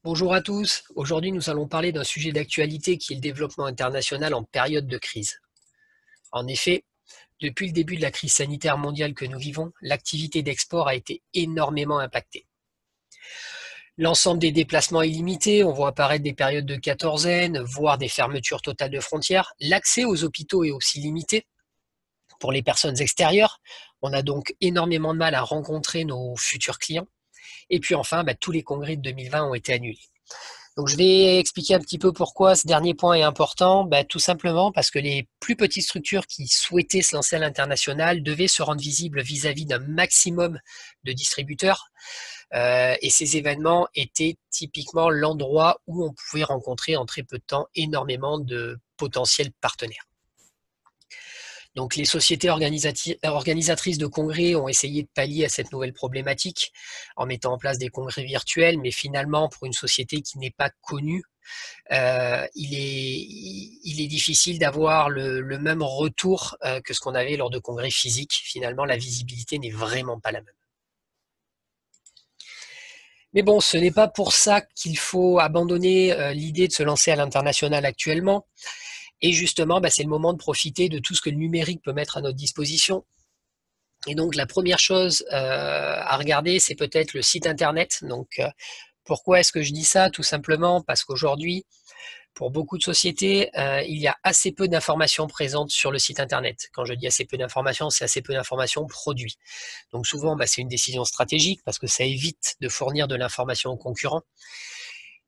Bonjour à tous, aujourd'hui nous allons parler d'un sujet d'actualité qui est le développement international en période de crise. En effet, depuis le début de la crise sanitaire mondiale que nous vivons, l'activité d'export a été énormément impactée. L'ensemble des déplacements est limité, on voit apparaître des périodes de quatorzaine, voire des fermetures totales de frontières. L'accès aux hôpitaux est aussi limité pour les personnes extérieures. On a donc énormément de mal à rencontrer nos futurs clients. Et puis enfin, tous les congrès de 2020 ont été annulés. Donc je vais expliquer un petit peu pourquoi ce dernier point est important. Tout simplement parce que les plus petites structures qui souhaitaient se lancer à l'international devaient se rendre visibles vis-à-vis d'un maximum de distributeurs. Et ces événements étaient typiquement l'endroit où on pouvait rencontrer en très peu de temps énormément de potentiels partenaires. Donc les sociétés organisatrices de congrès ont essayé de pallier à cette nouvelle problématique en mettant en place des congrès virtuels, mais finalement pour une société qui n'est pas connue, il est difficile d'avoir le même retour que ce qu'on avait lors de congrès physiques. Finalement, la visibilité n'est vraiment pas la même. Mais bon, ce n'est pas pour ça qu'il faut abandonner l'idée de se lancer à l'international actuellement. Et justement, c'est le moment de profiter de tout ce que le numérique peut mettre à notre disposition. Et donc la première chose à regarder, c'est peut-être le site internet. Donc pourquoi est-ce que je dis ça? Tout simplement parce qu'aujourd'hui, pour beaucoup de sociétés, il y a assez peu d'informations présentes sur le site internet. Quand je dis assez peu d'informations, c'est assez peu d'informations produits. Donc souvent, c'est une décision stratégique parce que ça évite de fournir de l'information aux concurrents.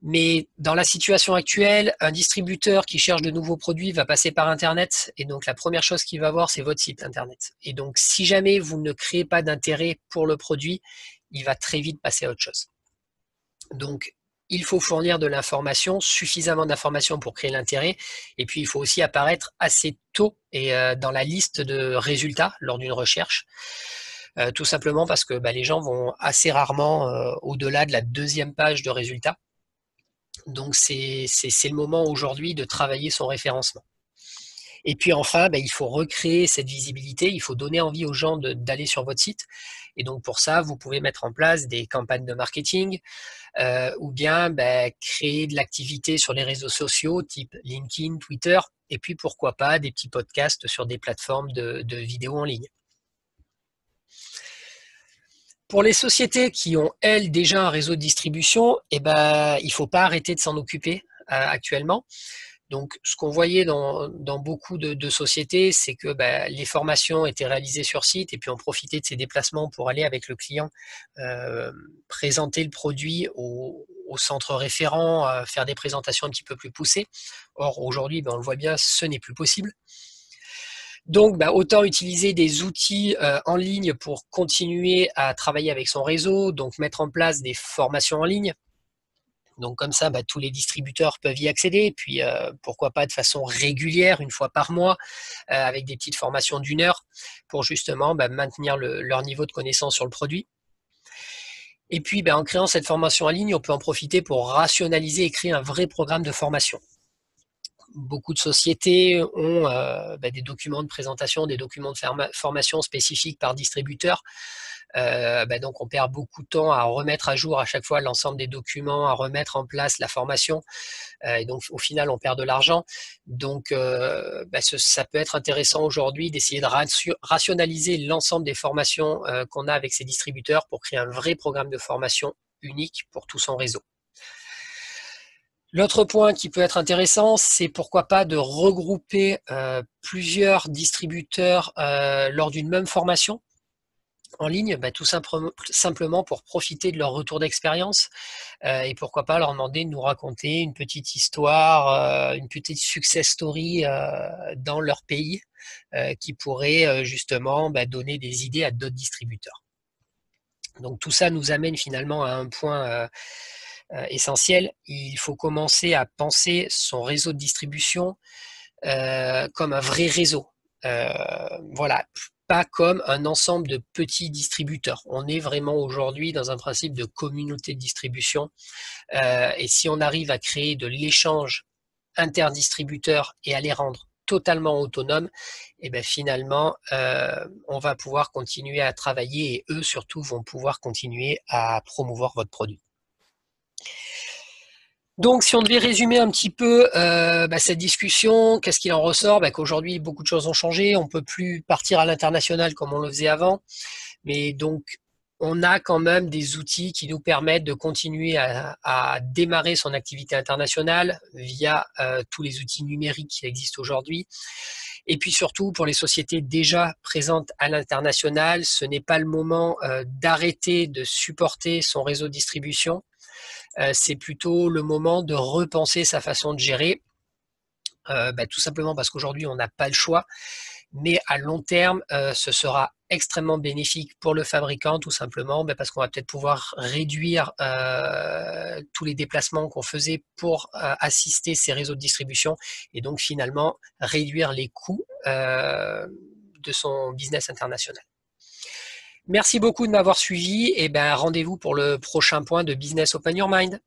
Mais dans la situation actuelle, un distributeur qui cherche de nouveaux produits va passer par Internet. Et donc, la première chose qu'il va voir, c'est votre site Internet. Et donc, si jamais vous ne créez pas d'intérêt pour le produit, il va très vite passer à autre chose. Donc, il faut fournir de l'information, suffisamment d'informations pour créer l'intérêt. Et puis, il faut aussi apparaître assez tôt et dans la liste de résultats lors d'une recherche. Tout simplement parce que les gens vont assez rarement au-delà de la deuxième page de résultats. Donc c'est le moment aujourd'hui de travailler son référencement. Et puis enfin, il faut recréer cette visibilité, il faut donner envie aux gens d'aller sur votre site. Et donc pour ça, vous pouvez mettre en place des campagnes de marketing ou bien créer de l'activité sur les réseaux sociaux type LinkedIn, Twitter, et puis pourquoi pas des petits podcasts sur des plateformes de vidéos en ligne. Pour les sociétés qui ont, elles, déjà un réseau de distribution, il ne faut pas arrêter de s'en occuper actuellement. Donc, ce qu'on voyait dans beaucoup de sociétés, c'est que les formations étaient réalisées sur site et puis on profitait de ces déplacements pour aller avec le client présenter le produit au centre référent, faire des présentations un petit peu plus poussées. Or, aujourd'hui, on le voit bien, ce n'est plus possible. Donc, autant utiliser des outils en ligne pour continuer à travailler avec son réseau, donc mettre en place des formations en ligne. Donc comme ça, tous les distributeurs peuvent y accéder, puis pourquoi pas de façon régulière, une fois par mois, avec des petites formations d'1 heure, pour justement maintenir leur niveau de connaissance sur le produit. Et puis en créant cette formation en ligne, on peut en profiter pour rationaliser et créer un vrai programme de formation. Beaucoup de sociétés ont des documents de présentation, des documents de formation spécifiques par distributeur. Donc on perd beaucoup de temps à remettre à jour à chaque fois l'ensemble des documents, à remettre en place la formation. Et donc au final, on perd de l'argent. Donc ça peut être intéressant aujourd'hui d'essayer de rationaliser l'ensemble des formations qu'on a avec ces distributeurs pour créer un vrai programme de formation unique pour tout son réseau. L'autre point qui peut être intéressant, c'est pourquoi pas de regrouper plusieurs distributeurs lors d'une même formation en ligne, tout simplement pour profiter de leur retour d'expérience et pourquoi pas leur demander de nous raconter une petite histoire, une petite success story dans leur pays qui pourrait justement donner des idées à d'autres distributeurs. Donc tout ça nous amène finalement à un point essentiel. Il faut commencer à penser son réseau de distribution comme un vrai réseau. Voilà, pas comme un ensemble de petits distributeurs. On est vraiment aujourd'hui dans un principe de communauté de distribution. Et si on arrive à créer de l'échange interdistributeur et à les rendre totalement autonomes, et finalement, on va pouvoir continuer à travailler et eux surtout vont pouvoir continuer à promouvoir votre produit. Donc, si on devait résumer un petit peu cette discussion, qu'est-ce qu'il en ressort? Qu'aujourd'hui, beaucoup de choses ont changé. On peut plus partir à l'international comme on le faisait avant. Mais donc, on a quand même des outils qui nous permettent de continuer à démarrer son activité internationale via tous les outils numériques qui existent aujourd'hui. Et puis surtout, pour les sociétés déjà présentes à l'international, ce n'est pas le moment d'arrêter de supporter son réseau de distribution. C'est plutôt le moment de repenser sa façon de gérer, tout simplement parce qu'aujourd'hui, on n'a pas le choix. Mais à long terme, ce sera extrêmement bénéfique pour le fabricant, tout simplement, parce qu'on va peut-être pouvoir réduire tous les déplacements qu'on faisait pour assister ces réseaux de distribution et donc finalement réduire les coûts de son business international. Merci beaucoup de m'avoir suivi et rendez-vous pour le prochain point de Business Open Your Mind.